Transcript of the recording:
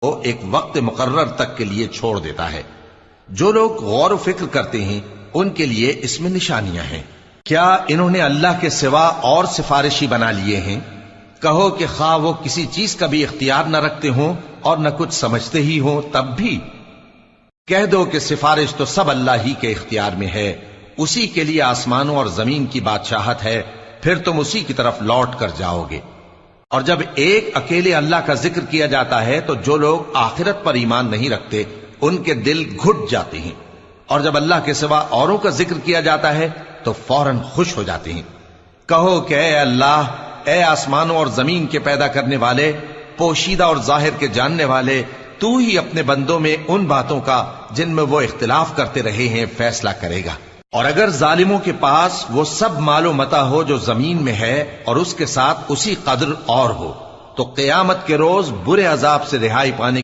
وہ ایک وقت مقرر تک کے لیے چھوڑ دیتا ہے۔ جو لوگ غور و فکر کرتے ہیں ان کے لیے اس میں نشانیاں ہیں۔ کیا انہوں نے اللہ کے سوا اور سفارشی بنا لیے ہیں؟ کہو کہ خواہ وہ کسی چیز کا بھی اختیار نہ رکھتے ہوں اور نہ کچھ سمجھتے ہی ہوں تب بھی کہہ دو کہ سفارش تو سب اللہ ہی کے اختیار میں ہے، اسی کے لیے آسمانوں اور زمین کی بادشاہت ہے، پھر تم اسی کی طرف لوٹ کر جاؤ گے۔ اور جب ایک اکیلے اللہ کا ذکر کیا جاتا ہے تو جو لوگ آخرت پر ایمان نہیں رکھتے ان کے دل گھٹ جاتے ہیں، اور جب اللہ کے سوا اوروں کا ذکر کیا جاتا ہے تو فوراً خوش ہو جاتے ہیں۔ کہو کہ اے اللہ، اے آسمانوں اور زمین کے پیدا کرنے والے، پوشیدہ اور ظاہر کے جاننے والے، تو ہی اپنے بندوں میں ان باتوں کا جن میں وہ اختلاف کرتے رہے ہیں فیصلہ کرے گا۔ اور اگر ظالموں کے پاس وہ سب مال و متاع ہو جو زمین میں ہے اور اس کے ساتھ اسی قدر اور ہو، تو قیامت کے روز برے عذاب سے رہائی پانے